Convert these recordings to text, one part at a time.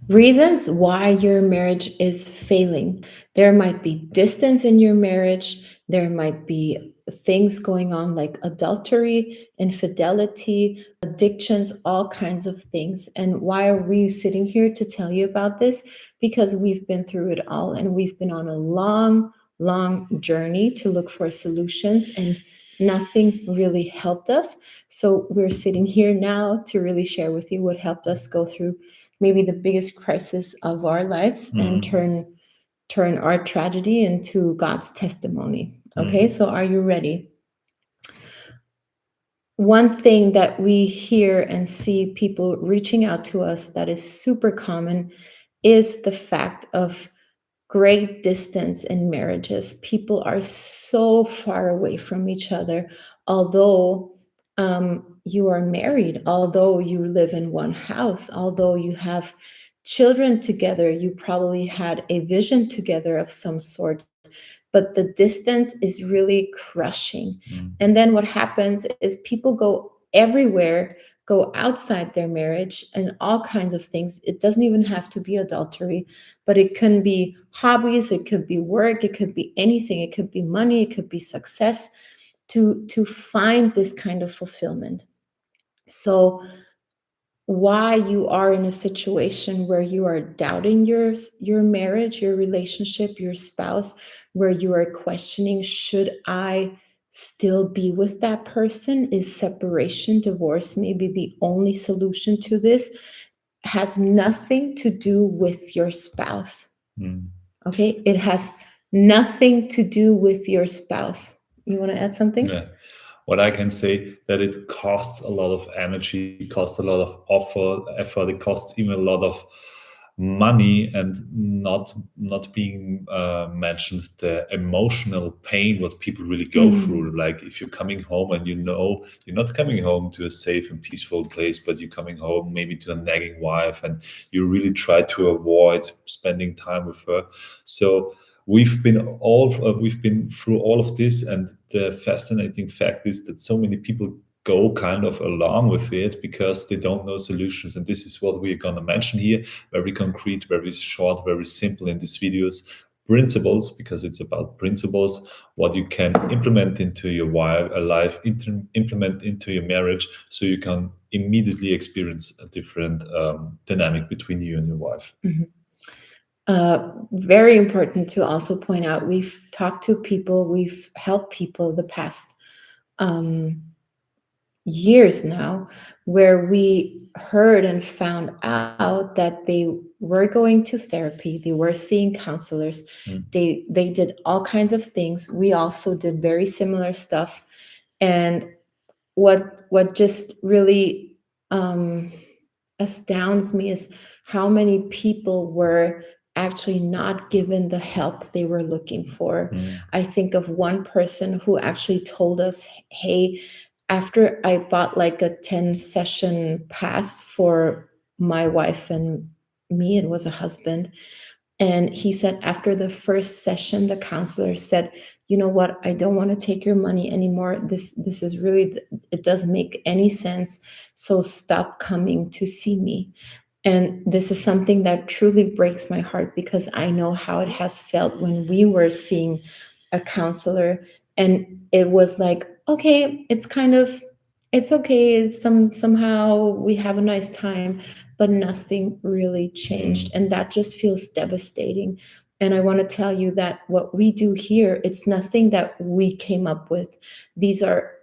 Reasons why your marriage is failing. There might be distance in your marriage. There might be things going on like adultery, infidelity, addictions, all kinds of things. And why are we sitting here to tell you about this? Because we've been through it all and we've been on a long, long journey to look for solutions, and nothing really helped us. So we're sitting here now to really share with you what helped us go through maybe the biggest crisis of our lives and turn our tragedy into God's testimony. Okay, so are you ready? One thing that we hear and see people reaching out to us that is super common is the fact of great distance in marriages. People are so far away from each other, although you are married, although you live in one house, although you have children together, you probably had a vision together of some sort, but the distance is really crushing. And then what happens is people go everywhere, go outside their marriage and all kinds of things. It doesn't even have to be adultery, but it can be hobbies, it could be work, it could be anything, it could be money, it could be success, to find this kind of fulfillment. So why you are in a situation where you are doubting your marriage, your relationship, your spouse, where you are questioning, should I still be with that person? Is separation, divorce maybe the only solution to this? Has nothing to do with your spouse. Okay, it has nothing to do with your spouse. You want to add something? Yeah. What I can say that it costs a lot of energy, costs a lot of effort, it costs even a lot of money, and not being mentioned the emotional pain what people really go through. Like if you're coming home and you know you're not coming home to a safe and peaceful place, but you're coming home maybe to a nagging wife, and you really try to avoid spending time with her. So we've been through all of this, and the fascinating fact is that so many people go kind of along with it because they don't know solutions. And this is what we're going to mention here, very concrete, very short, very simple in these videos. Principles, because it's about principles, what you can implement into your life, implement into your marriage, so you can immediately experience a different dynamic between you and your wife. Very important to also point out, we've talked to people, we've helped people the past years now, where we heard and found out that they were going to therapy, they were seeing counselors, they did all kinds of things. We also did very similar stuff. And what just really astounds me is how many people were actually not given the help they were looking for. I think of one person who actually told us, hey, after I bought like a 10 session pass for my wife and me, it was a husband. And he said after the first session, the counselor said, you know what, I don't want to take your money anymore. This is really, it doesn't make any sense. So stop coming to see me. And this is something that truly breaks my heart, because I know how it has felt when we were seeing a counselor, and it was like, okay, it's okay. Somehow we have a nice time, but nothing really changed. And that just feels devastating. And I want to tell you that what we do here, it's nothing that we came up with. These are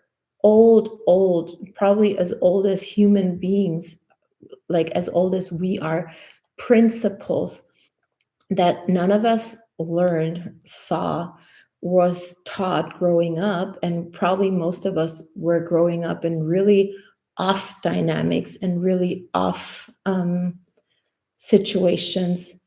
old, probably as old as human beings, like as old as we are, principles that none of us learned, saw, was taught growing up. And probably most of us were growing up in really off dynamics and really off situations,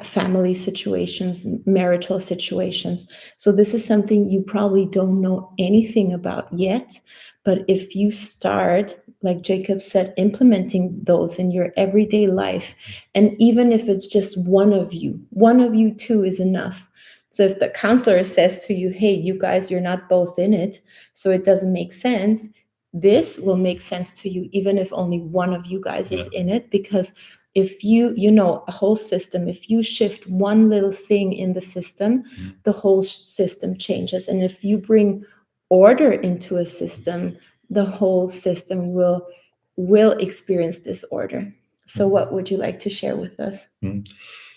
family situations, marital situations. So this is something you probably don't know anything about yet. But if you start, like Jacob said, implementing those in your everyday life, and even if it's just one of you two is enough. So if the counselor says to you, hey, you guys, you're not both in it, so it doesn't make sense, this will make sense to you, even if only one of you guys is in it, because if you know a whole system, if you shift one little thing in the system, the whole system changes. And if you bring order into a system, the whole system will experience this order. So what would you like to share with us?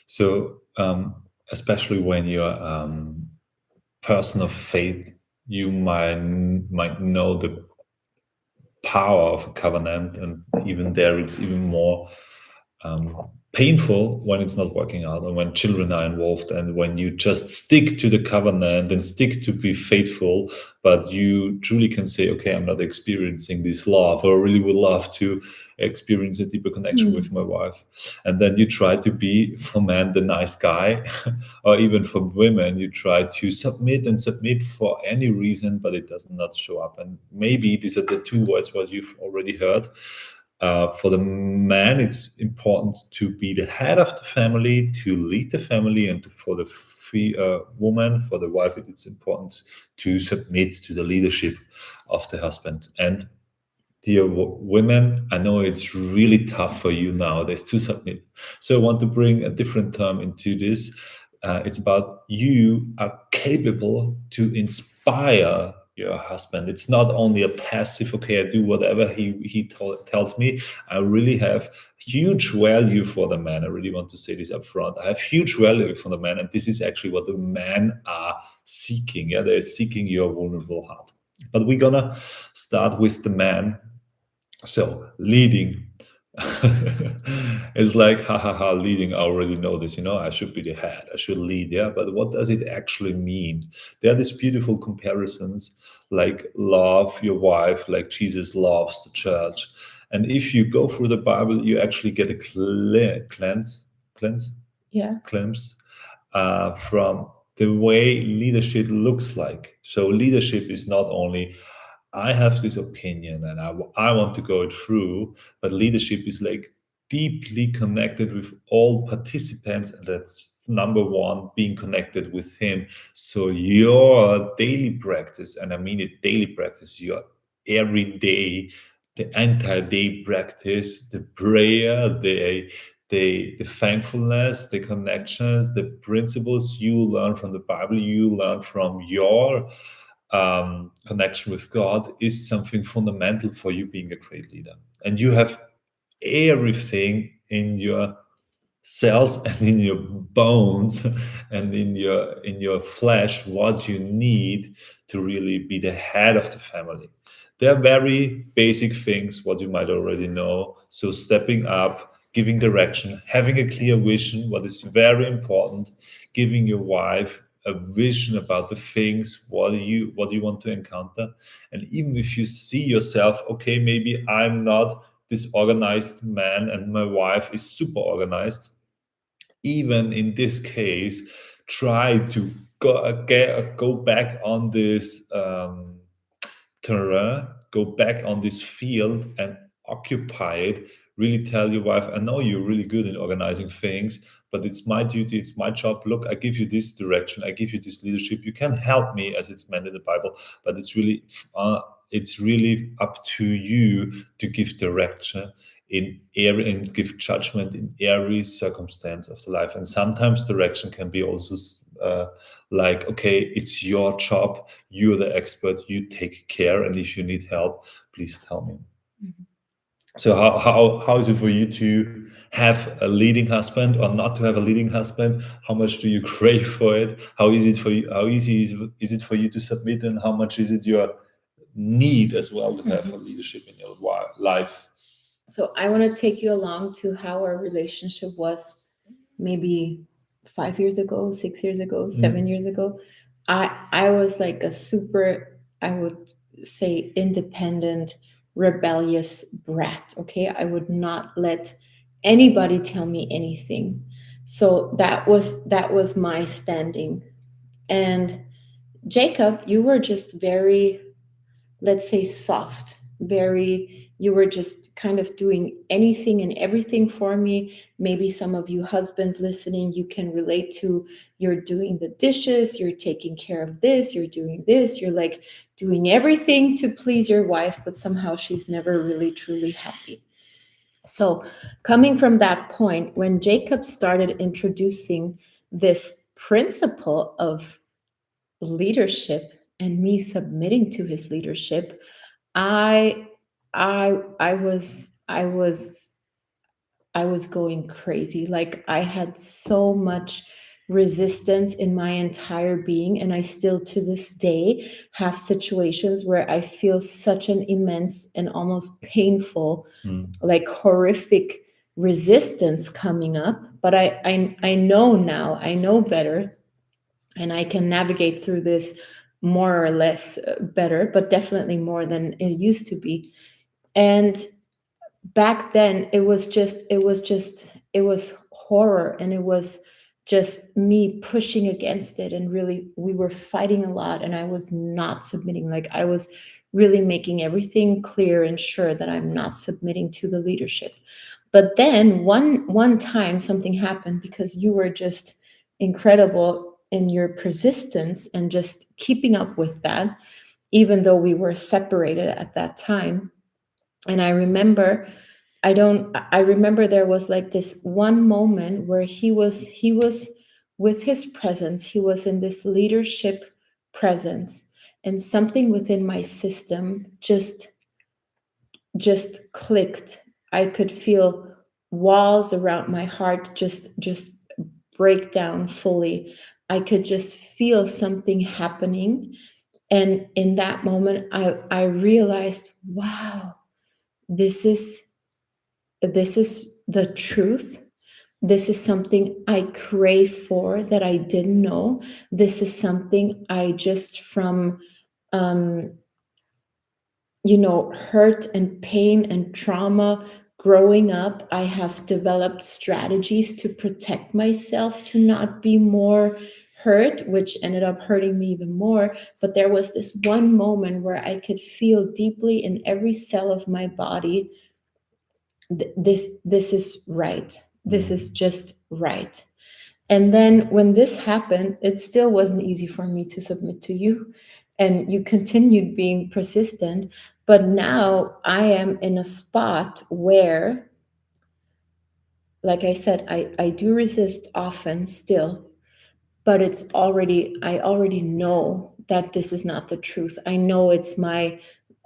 So, especially when you're person of faith, you might know the power of a covenant, and even there, it's even more painful when it's not working out, and when children are involved, and when you just stick to the covenant and stick to be faithful, but you truly can say, okay, I'm not experiencing this love, or I really would love to experience a deeper connection with my wife. And then you try to be, for men, the nice guy, or even for women, you try to submit and submit for any reason, but it does not show up. And maybe these are the two words what you've already heard. For the man, it's important to be the head of the family, to lead the family, and for the woman, for the wife, it's important to submit to the leadership of the husband. And dear women, I know it's really tough for you nowadays to submit. So I want to bring a different term into this. It's about you are capable to inspire your husband. It's not only a passive, okay, I do whatever he tells me. I really have huge value for the man. I really want to say this up front. I have huge value for the man, and this is actually what the men are seeking. Yeah, they're seeking your vulnerable heart. But we're gonna start with the man. So leading is like, ha ha ha, leading. I already know this, I should be the head, I should lead. Yeah, but what does it actually mean? There are these beautiful comparisons, like love your wife like Jesus loves the church. And if you go through the Bible, you actually get a glimpse from the way leadership looks like. So leadership is not only I have this opinion and I want to go it through, but leadership is like deeply connected with all participants, and that's number one, being connected with him. So your daily practice, and I mean it, daily practice, your every day, the entire day practice, the prayer, the thankfulness, the connections, the principles you learn from the Bible, you learn from your connection with God, is something fundamental for you being a great leader. And you have everything in your cells and in your bones and in your flesh what you need to really be the head of the family. They're very basic things what you might already know. So stepping up, giving direction, having a clear vision, what is very important, giving your wife a vision about the things what you want to encounter. And even if you see yourself, okay, maybe I'm not this organized man and my wife is super organized, even in this case, try to go back on this terrain, go back on this field and occupy it. Really tell your wife, I know you're really good in organizing things, but it's my duty, it's my job. Look, I give you this direction, I give you this leadership. You can help me as it's meant in the Bible, but it's really up to you to give direction in every and give judgment in every circumstance of the life. And sometimes direction can be also like, okay, it's your job, you're the expert, you take care, and if you need help, please tell me. So how is it for you to have a leading husband or not to have a leading husband? How much do you crave for it? How easy is it for you to submit, and how much is it your need as well to have a leadership in your life? So I want to take you along to how our relationship was maybe 5 years ago, 6 years ago, 7 years ago. I was like a super, I would say, independent, rebellious brat. Okay, I would not let anybody tell me anything. So that was my standing. And Jacob, you were just very, let's say, soft, very, you were just kind of doing anything and everything for me. Maybe some of you husbands listening, you can relate to, you're doing the dishes, you're taking care of this, you're doing this, you're like doing everything to please your wife, but somehow she's never really truly happy. So, coming from that point, when Jacob started introducing this principle of leadership and me submitting to his leadership, I I was going crazy. Like I had so much resistance in my entire being, and I still to this day have situations where I feel such an immense and almost painful, like horrific resistance coming up. But I know now, I know better, and I can navigate through this more or less better, but definitely more than it used to be. And back then it was horror, and it was just me pushing against it, and really we were fighting a lot, and I was not submitting. Like I was really making everything clear and sure that I'm not submitting to the leadership. But then one time something happened, because you were just incredible in your persistence and just keeping up with that, even though we were separated at that time. And I remember there was like this one moment where he was with his presence, he was in this leadership presence, and something within my system just clicked. I could feel walls around my heart just break down fully. I could just feel something happening, and in that moment I realized, wow, this is this is the truth. This is something I crave for that I didn't know. This is something I just from um, hurt and pain and trauma growing up, I have developed strategies to protect myself, to not be more hurt, which ended up hurting me even more. But there was this one moment where I could feel deeply in every cell of my body, this is right. This is just right. And then when this happened, it still wasn't easy for me to submit to you, and you continued being persistent. But now I am in a spot where, like I said, I do resist often still, but I already know that this is not the truth. I know it's my,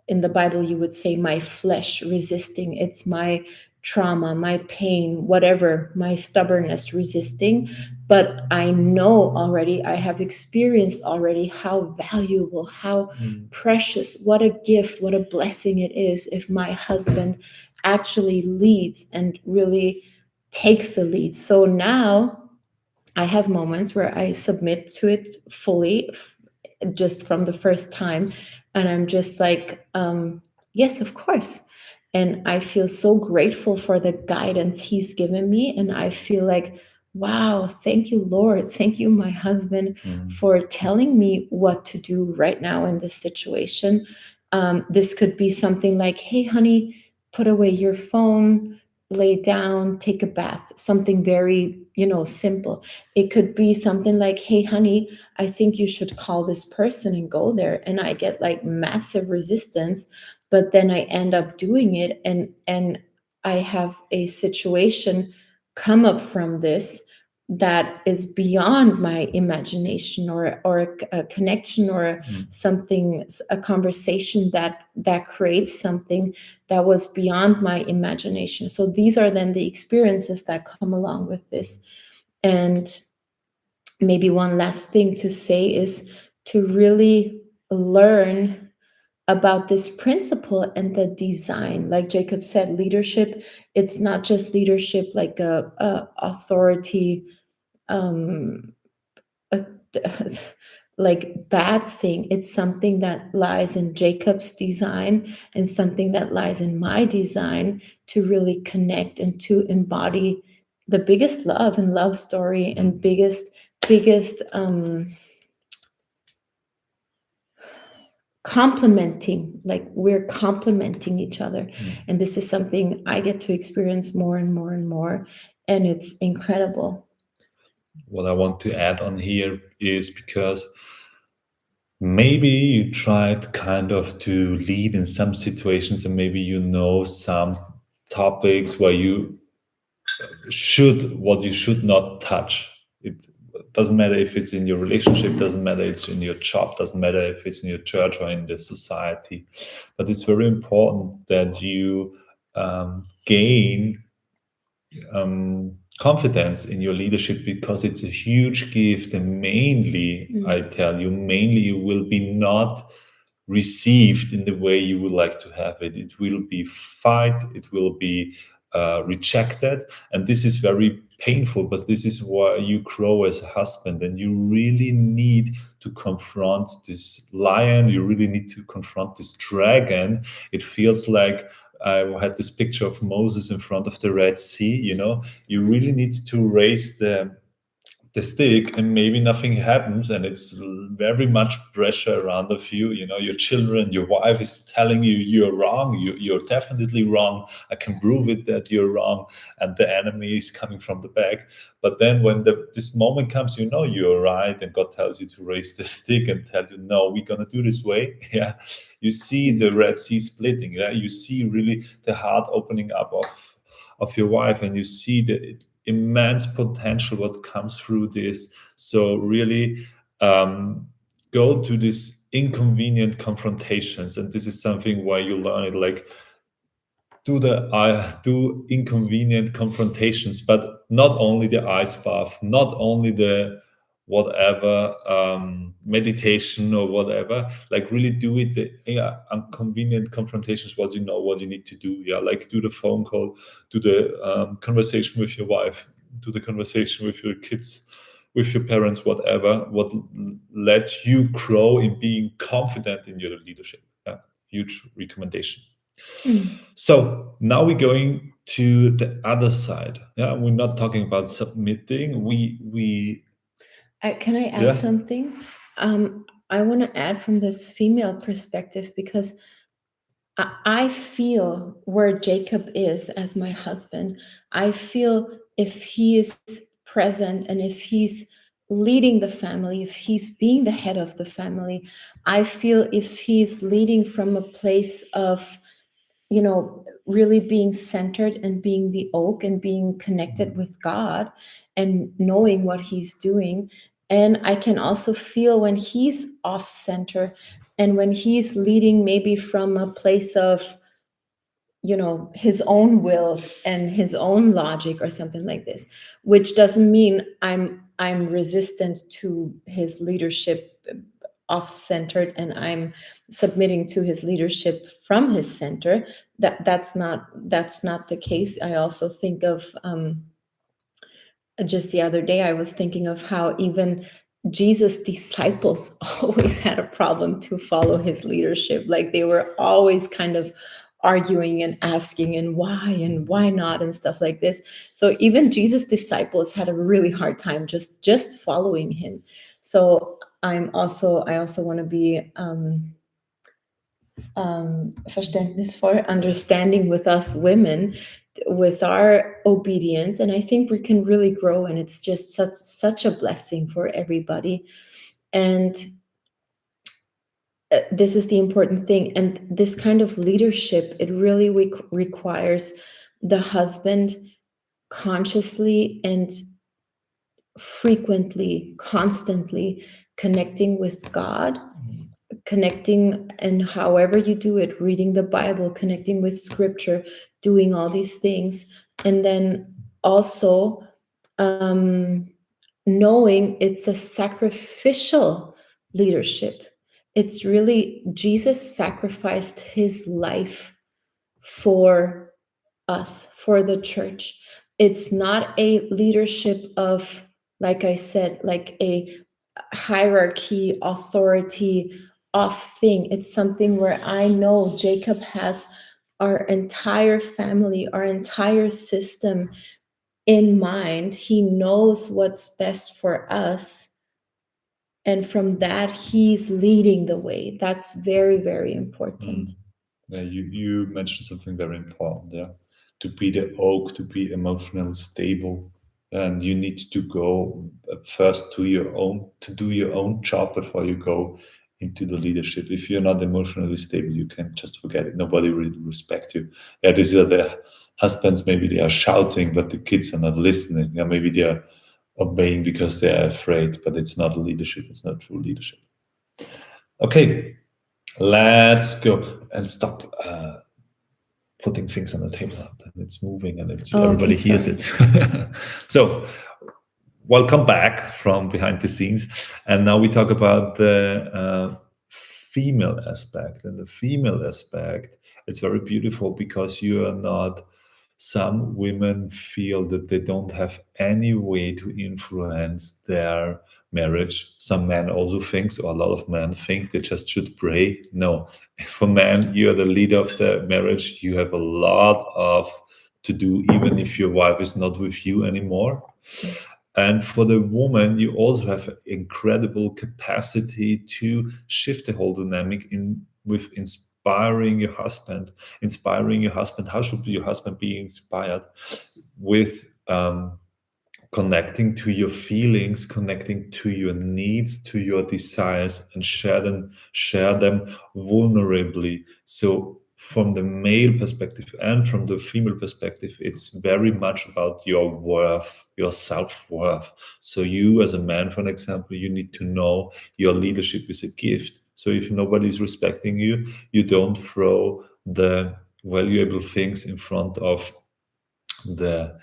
in the Bible, you would say my flesh resisting. It's my trauma, my pain, whatever, my stubbornness resisting. But I know already, I have experienced already how valuable, how precious, what a gift, what a blessing it is if my husband actually leads and really takes the lead. So now I have moments where I submit to it fully, just from the first time, and I'm just like, yes, of course. And I feel so grateful for the guidance he's given me, and I feel like, wow, thank you, Lord, thank you, my husband, for telling me what to do right now in this situation. This could be something like, hey honey, put away your phone, lay down, take a bath, something very simple. It could be something like, hey honey, I think you should call this person and go there. And I get like massive resistance, but then I end up doing it, and I have a situation come up from this that is beyond my imagination, or a connection, or something, a conversation that creates something that was beyond my imagination. So these are then the experiences that come along with this. And maybe one last thing to say is to really learn about this principle and the design. Like Jacob said, leadership, it's not just leadership like a authority, um, a, like bad thing. It's something that lies in Jacob's design, and something that lies in my design, to really connect and to embody the biggest love and love story, and biggest complementing, like we're complementing each other. And this is something I get to experience more and more and more, and it's incredible. What I want to add on here is, because maybe you tried kind of to lead in some situations, and maybe some topics where what you should not touch. It doesn't matter if it's in your relationship, doesn't matter if it's in your job, doesn't matter if it's in your church or in the society. But it's very important that you gain confidence in your leadership, because it's a huge gift. And mainly, I tell you, mainly you will be not received in the way you would like to have it. It will be fight, it will be rejected, and this is very painful. But this is why you grow as a husband, and you really need to confront this lion. You really need to confront this dragon. It feels like I had this picture of Moses in front of the Red Sea. You really need to raise the stick, and maybe nothing happens, and it's very much pressure around of you. Your children, your wife is telling you you're wrong. You're definitely wrong. I can prove it that you're wrong, and the enemy is coming from the back. But then when this moment comes, you're right, and God tells you to raise the stick and tell you, no, we're gonna do this way. Yeah, you see the Red Sea splitting. Yeah, you see really the heart opening up of your wife, and you see the immense potential what comes through this. So really go to these inconvenient confrontations, and this is something where you learn it, like do inconvenient confrontations, but not only the ice bath, not only the whatever meditation or whatever, like really do it, the inconvenient confrontations, what you need to do. Yeah, like do the phone call, do the conversation with your wife, do the conversation with your kids, with your parents, whatever, what let you grow in being confident in your leadership. Yeah, huge recommendation. So now we're going to the other side. Yeah, we're not talking about submitting. Can I add something? I want to add from this female perspective, because I feel where Jacob is as my husband. I feel if he is present and if he's leading the family, if he's being the head of the family, I feel if he's leading from a place of, really being centered and being the oak and being connected with God and knowing what he's doing. And I can also feel when he's off center and when he's leading maybe from a place of, his own will and his own logic or something like this, which doesn't mean I'm resistant to his leadership off-centered and I'm submitting to his leadership from his center. That's not the case. I also think of just the other day, I was thinking of how even Jesus' disciples always had a problem to follow his leadership. Like they were always kind of arguing and asking and why not and stuff like this. So even Jesus' disciples had a really hard time just following him. So I also want to be verständnisvoll, understanding with us women, with our obedience, and I think we can really grow, and it's just such a blessing for everybody. And this is the important thing, and this kind of leadership, it really requires the husband consciously and frequently, constantly connecting with God, connecting, and however you do it, reading the Bible, connecting with scripture, doing all these things. And then also knowing it's a sacrificial leadership. It's really, Jesus sacrificed his life for us, for the church. It's not a leadership of, like I said, like a hierarchy, authority off thing. It's something where I know Jacob has our entire family, our entire system in mind. He knows what's best for us. And from that, he's leading the way. That's very, very important. Yeah, you mentioned something very important there. To be the oak, to be emotionally stable, and you need to go first to do your own job before you go into the leadership. If you're not emotionally stable, you can just forget it. Nobody will respect you. Yeah, these are husbands, maybe they are shouting, but the kids are not listening. Yeah, maybe they are obeying because they are afraid, but it's not leadership. It's not true leadership. Okay, let's go and stop putting things on the table, and it's moving, and it's Oh, okay, everybody hears sorry. it. So welcome back from behind the scenes, and now we talk about the female aspect. And the female aspect, it's very beautiful because you are not, some women feel that they don't have any way to influence their marriage. Some men also think, or a lot of men think, they just should pray. No, for men, you're the leader of the marriage. You have a lot of to do, even if your wife is not with you anymore. And for the woman, you also have incredible capacity to shift the whole dynamic in with inspiring your husband. Inspiring your husband. How should your husband be inspired? With connecting to your feelings, connecting to your needs, to your desires, and share them vulnerably. So from the male perspective and from the female perspective, it's very much about your worth, your self-worth. So you as a man, for example, you need to know your leadership is a gift. So if nobody's respecting you, you don't throw the valuable things in front of the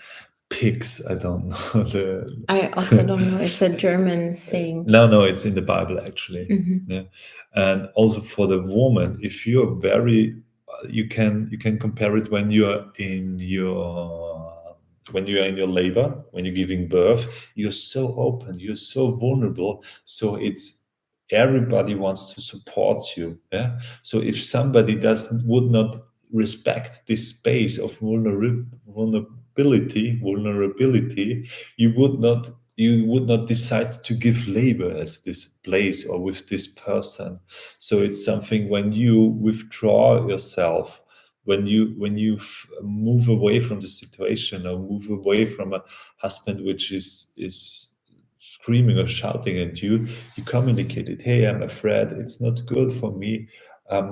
pigs. I don't know the. I also don't know. It's a German saying. No, it's in the Bible actually. Mhm. Yeah. And also for the woman, if you're very, you can compare it when you're in your, when you are in your labor, when you're giving birth, you're so open, you're so vulnerable. So it's, everybody wants to support you. Yeah. So if somebody would not respect this space of vulnerability, you would not decide to give labor at this place or with this person. So it's something, when you withdraw yourself, when you move away from the situation, or move away from a husband which is screaming or shouting at you, you communicate it. Hey, I'm afraid, it's not good for me.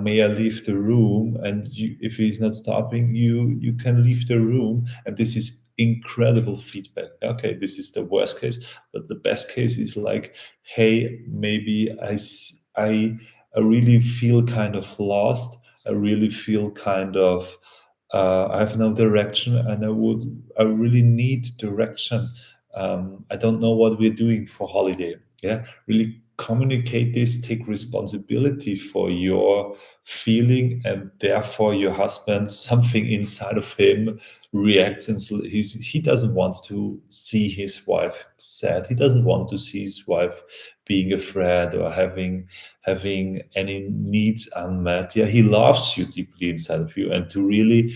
May I leave the room? And if he's not stopping, you can leave the room. And this is incredible feedback. Okay, this is the worst case, but the best case is like, hey, maybe I really feel kind of lost. I really feel kind of I have no direction, and I really need direction. I don't know what we're doing for holiday. Yeah, really communicate this, take responsibility for your feeling, and therefore your husband, something inside of him reacts, and he doesn't want to see his wife sad. He doesn't want to see his wife being afraid or having any needs unmet. Yeah, he loves you deeply inside of you, and to really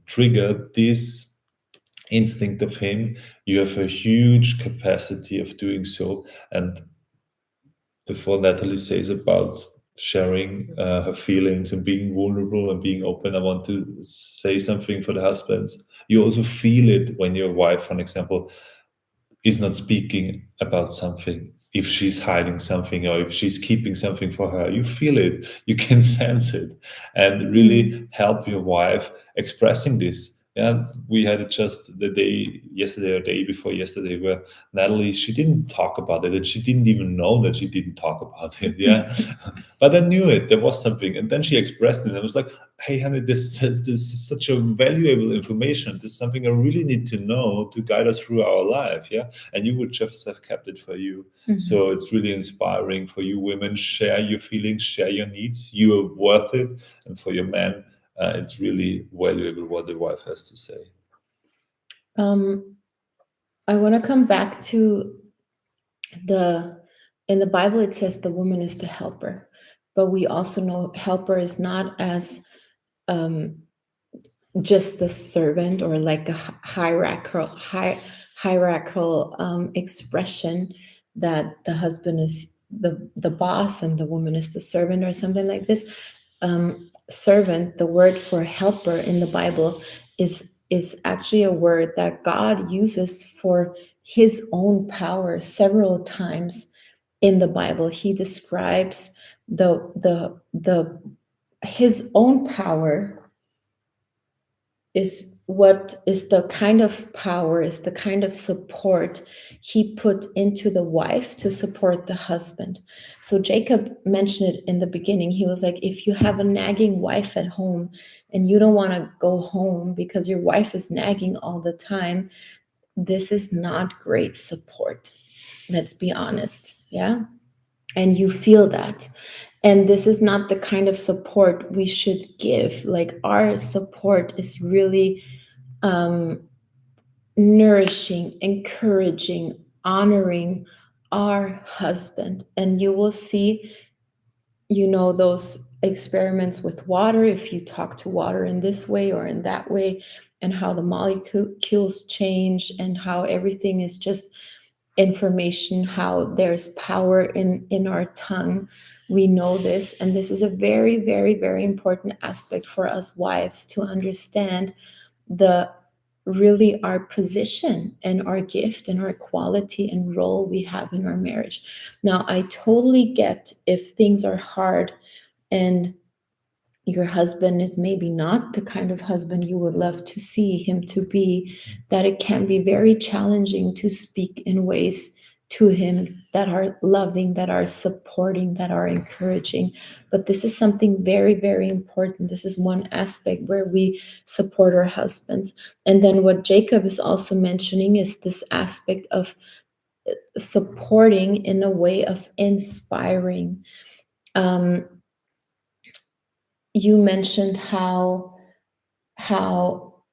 trigger this instinct of him, you have a huge capacity of doing so. And before Natalie says about sharing her feelings and being vulnerable and being open, I want to say something for the husbands. You also feel it when your wife, for example, is not speaking about something. If she's hiding something, or if she's keeping something for her, you feel it, you can sense it, and really help your wife expressing this. Yeah, we had it just the day yesterday or day before yesterday, where Natalie, she didn't talk about it, and she didn't even know that she didn't talk about it. Yeah, but I knew it. There was something, and then she expressed it. And I was like, "Hey, honey, this is such a valuable information. This is something I really need to know to guide us through our life." Yeah, and you would just have kept it for you. So it's really inspiring for you women. Share your feelings, share your needs. You are worth it. And for your men, it's really valuable what the wife has to say. I want to come back to in the Bible, it says the woman is the helper, but we also know helper is not as just the servant, or like a hierarchical expression, that the husband is the boss and the woman is the servant, or something like this. Servant, the word for helper in the Bible, is actually a word that God uses for his own power several times in the Bible. He describes the his own power is what is the kind of power, is the kind of support he put into the wife to support the husband. So Jacob mentioned it in the beginning. He was like, if you have a nagging wife at home and you don't want to go home because your wife is nagging all the time, this is not great support. Let's be honest. Yeah. And you feel that. And this is not the kind of support we should give. Like, our support is really um, nourishing, encouraging, honoring our husband. And you will see, those experiments with water, if you talk to water in this way or in that way, and how the molecules change and how everything is just information, how there's power in our tongue. We know this, and this is a very, very, very important aspect for us wives to understand, the really our position and our gift and our quality and role we have in our marriage. Now, I totally get if things are hard and your husband is maybe not the kind of husband you would love to see him to be, that it can be very challenging to speak in ways to him that are loving, that are supporting, that are encouraging. But this is something very, very important. This is one aspect where we support our husbands. And then what Jacob is also mentioning is this aspect of supporting in a way of inspiring. Um, you mentioned how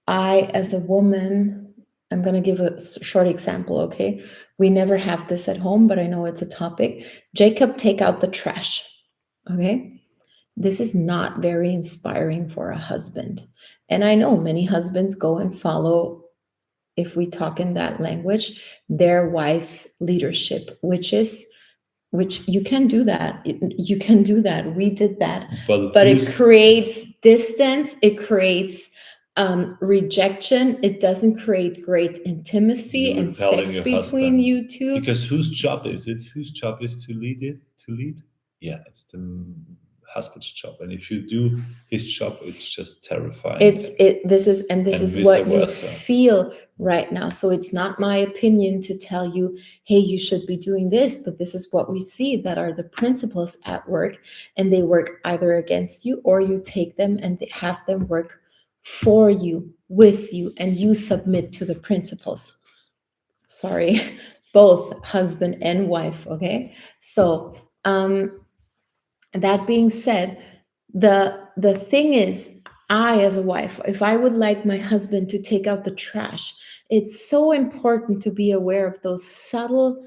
I, as a woman, I'm going to give a short example, okay? We never have this at home, but I know it's a topic. Jacob, take out the trash, okay? This is not very inspiring for a husband. And I know many husbands go and follow, if we talk in that language, their wife's leadership, which you can do that. You can do that. We did that. But it creates distance. It creates rejection. It doesn't create great intimacy and sex between you two. Because whose job is it? Whose job is to lead it? To lead? Yeah, it's the husband's job. And if you do his job, it's just terrifying. This is what you feel right now. So it's not my opinion to tell you, hey, you should be doing this, but this is what we see that are the principles at work, and they work either against you or you take them and have them work for you, with you, and you submit to the principles. Sorry, both husband and wife, okay? So that being said, the thing is, I, as a wife, if I would like my husband to take out the trash, it's so important to be aware of those subtle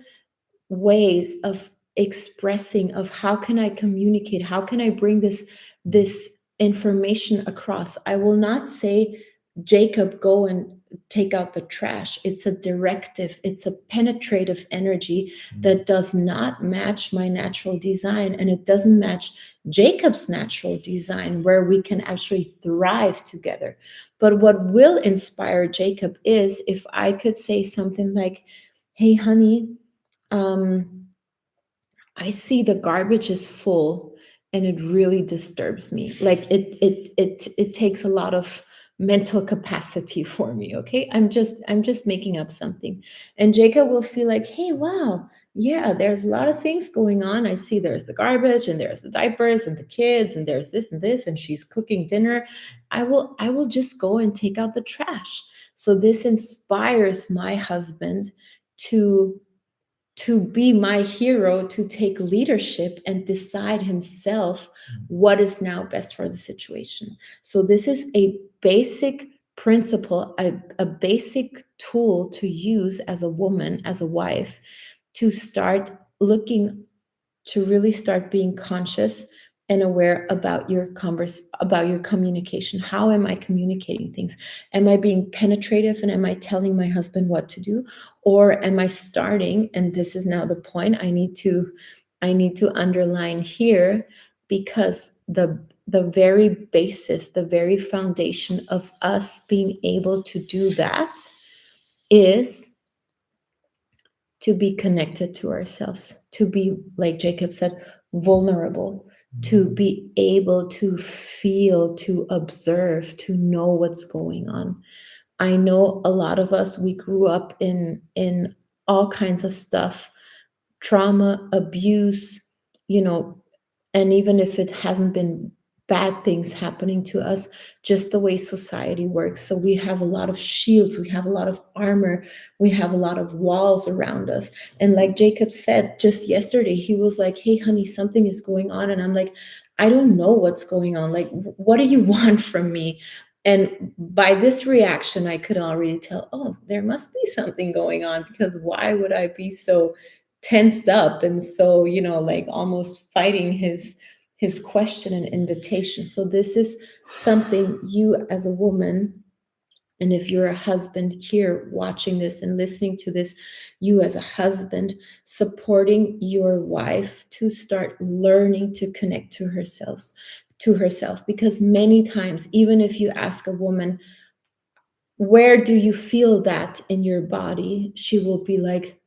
ways of expressing, of how can I communicate, how can I bring this information across. I will not say, Jacob, go and take out the trash. It's a directive, it's a penetrative energy that does not match my natural design, and it doesn't match Jacob's natural design, where we can actually thrive together. But what will inspire Jacob is if I could say something like, hey honey, I see the garbage is full and it really disturbs me. Like it takes a lot of mental capacity for me, okay? I'm just making up something. And Jacob will feel like, "Hey, wow. Yeah, there's a lot of things going on. I see there's the garbage and there's the diapers and the kids and there's this and this and she's cooking dinner. I will just go and take out the trash." So this inspires my husband to be my hero, to take leadership and decide himself what is now best for the situation. So this is a basic principle, a basic tool to use as a woman, as a wife, to start looking, to really start being conscious and aware about about your communication. How am I communicating things? Am I being penetrative and am I telling my husband what to do? Or am I starting, and this is now the point I need to underline here, because the very basis, the very foundation of us being able to do that is to be connected to ourselves, to be, like Jacob said, vulnerable, to be able to feel, to observe, to know what's going on. I know a lot of us, we grew up in all kinds of stuff, trauma, abuse, you know, and even if it hasn't been bad things happening to us, just the way society works. So we have a lot of shields, we have a lot of armor, we have a lot of walls around us. And like Jacob said just yesterday, he was like, hey, honey, something is going on. And I'm like, I don't know what's going on. Like, what do you want from me? And by this reaction, I could already tell, oh, there must be something going on, because why would I be so tensed up and so, like almost fighting his question and invitation? So this is something you as a woman, and if you're a husband here watching this and listening to this, you as a husband supporting your wife to start learning to connect to herself, because many times, even if you ask a woman, where do you feel that in your body, she will be like,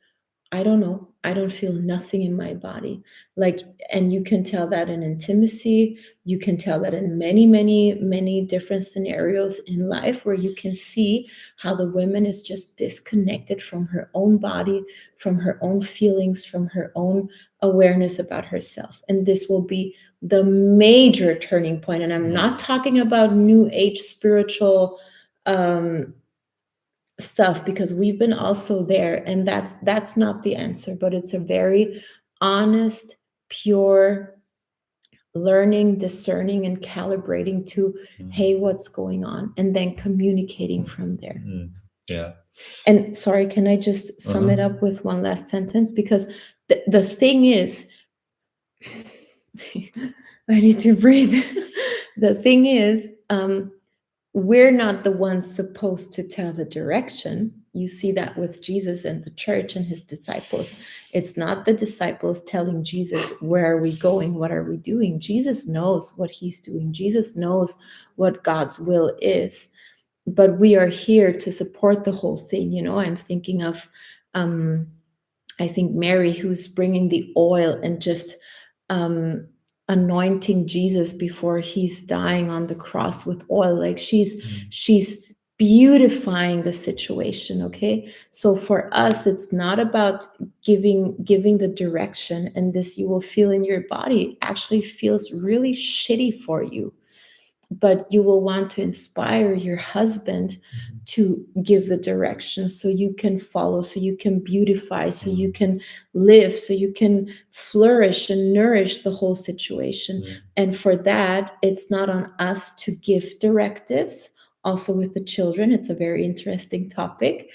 I don't know. I don't feel nothing in my body. Like, and you can tell that in intimacy. You can tell that in many, many, many different scenarios in life, where you can see how the woman is just disconnected from her own body, from her own feelings, from her own awareness about herself. And this will be the major turning point. And I'm not talking about new age spiritual um stuff, because we've been also there, and that's not the answer, but it's a very honest, pure learning, discerning, and calibrating to, hey, what's going on, and then communicating from there. Yeah. And sorry, can I just sum it up with one last sentence? Because the thing is, I need to breathe. The thing is, we're not the ones supposed to tell the direction. You see that with Jesus and the church and his disciples. It's not the disciples telling Jesus, where are we going? What are we doing? Jesus knows what he's doing. Jesus knows what God's will is. But we are here to support the whole thing. I'm thinking of, I think Mary, who's bringing the oil and just anointing Jesus before he's dying on the cross with oil. Like she's beautifying the situation. Okay, so for us, it's not about giving the direction, and this you will feel in your body actually feels really shitty for you, but you will want to inspire your husband to give the direction, so you can follow, so you can beautify, so you can live, so you can flourish and nourish the whole situation. And for that, it's not on us to give directives. Also with the children, it's a very interesting topic,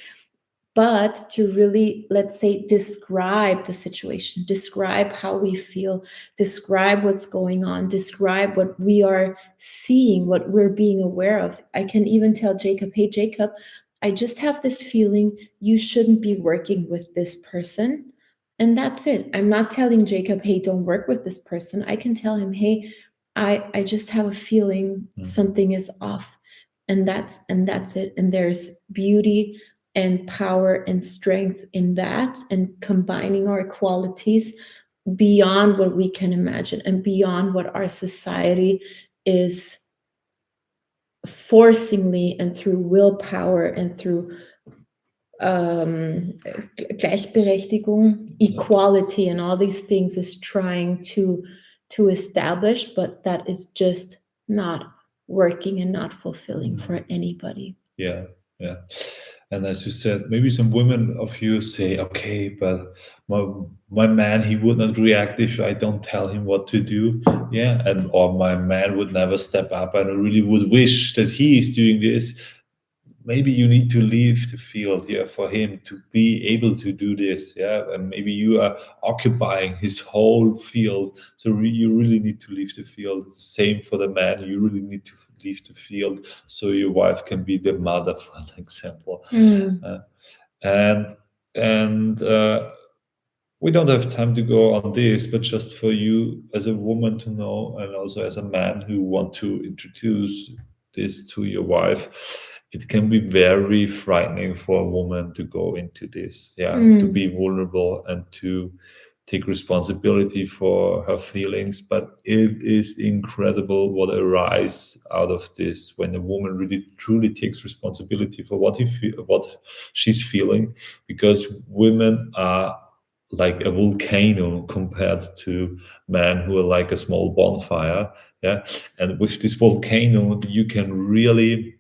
but to really, let's say, describe the situation, describe how we feel, describe what's going on, describe what we are seeing, what we're being aware of. I can even tell Jacob, hey, Jacob, I just have this feeling you shouldn't be working with this person. And that's it. I'm not telling Jacob, hey, don't work with this person. I can tell him, hey, I just have a feeling something is off. And that's it. And there's beauty and power and strength in that, and combining our qualities beyond what we can imagine and beyond what our society is forcingly, and through willpower and through Gleichberechtigung, equality, and all these things is trying to establish, but that is just not working and not fulfilling for anybody. Yeah. And as you said, maybe some women of you say, okay, but my man, he would not react if I don't tell him what to do. Yeah. And or my man would never step up, and I really would wish that he is doing this. Maybe you need to leave the field, yeah, for him to be able to do this, yeah. And maybe you are occupying his whole field, so you really need to leave the field. It's the same for the man. You really need to leave the field so your wife can be the mother, for an example. And we don't have time to go on this, but just for you as a woman to know, and also as a man who want to introduce this to your wife, it can be very frightening for a woman to go into this, to be vulnerable and to take responsibility for her feelings. But it is incredible what arises out of this when a woman really truly takes responsibility for what she's feeling, because women are like a volcano compared to men who are like a small bonfire. Yeah, and with this volcano, you can really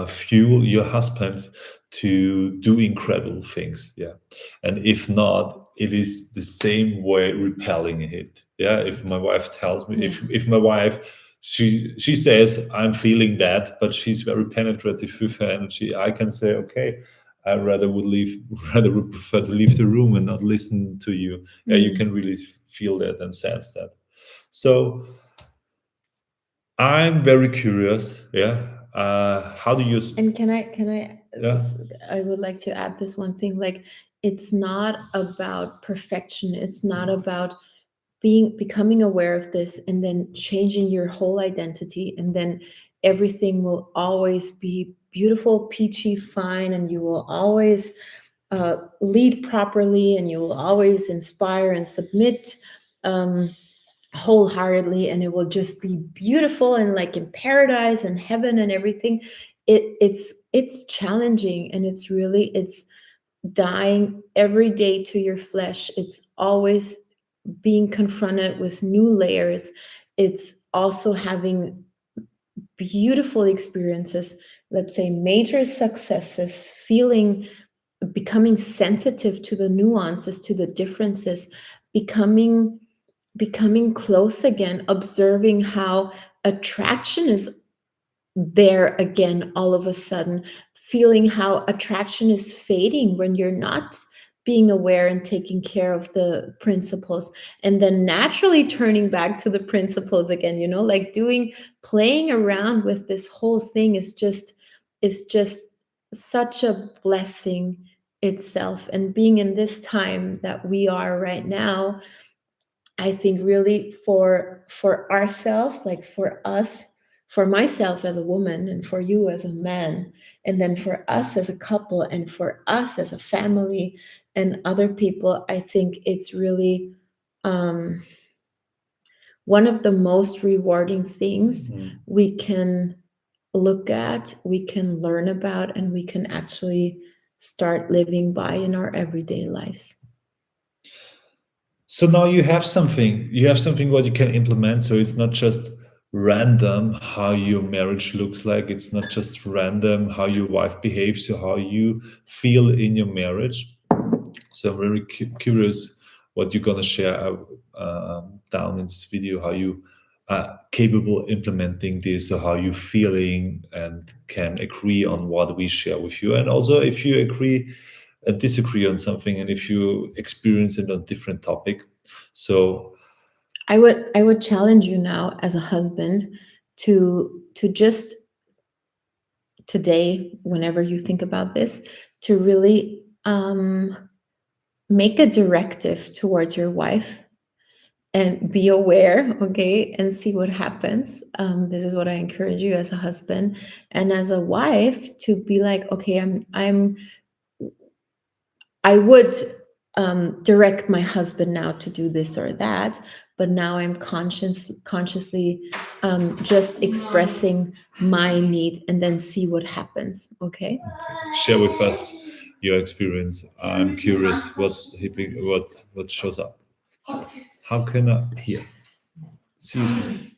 fuel your husband to do incredible things. Yeah, and if not, it is the same way repelling it. Yeah, if my wife tells me, if my wife, she says I'm feeling that, but she's very penetrative with her energy, I can say, okay, I rather would prefer to leave the room and not listen to you. Yeah, you can really feel that and sense that. So I'm very curious. Yeah. How do you? And can I Yeah. I would like to add this one thing, like it's not about perfection. It's not about becoming aware of this and then changing your whole identity, and then everything will always be beautiful, peachy fine, and you will always lead properly, and you will always inspire and submit wholeheartedly, and it will just be beautiful and like in paradise and heaven and everything. It's challenging, and it's dying every day to your flesh. It's always being confronted with new layers. It's also having beautiful experiences, let's say major successes, feeling, becoming sensitive to the nuances, to the differences, becoming close again, observing how attraction is there again all of a sudden, feeling how attraction is fading when you're not being aware and taking care of the principles, and then naturally turning back to the principles again, like playing around with this whole thing is just such a blessing itself. And being in this time that we are right now, I think really for ourselves, like for us, for myself as a woman, and for you as a man, and then for us as a couple, and for us as a family and other people, I think it's really um, one of the most rewarding things we can look at, we can learn about, and we can actually start living by in our everyday lives. So now you have something. You have something what you can implement. So it's not just random how your marriage looks like. It's not just random how your wife behaves or how you feel in your marriage. So I'm very curious what you're gonna share down in this video. How you are capable implementing this, or how you're feeling and can agree on what we share with you, and also if you agree disagree on something, and if you experience it on a different topic. So I would challenge you now as a husband to just today, whenever you think about this, to really make a directive towards your wife and be aware, okay, and see what happens. This is what I encourage you as a husband, and as a wife to be like, okay, I would direct my husband now to do this or that, but now I'm consciously just expressing my need, and then see what happens. Okay. share with us your experience. I'm curious what shows up. How can I hear? See you soon.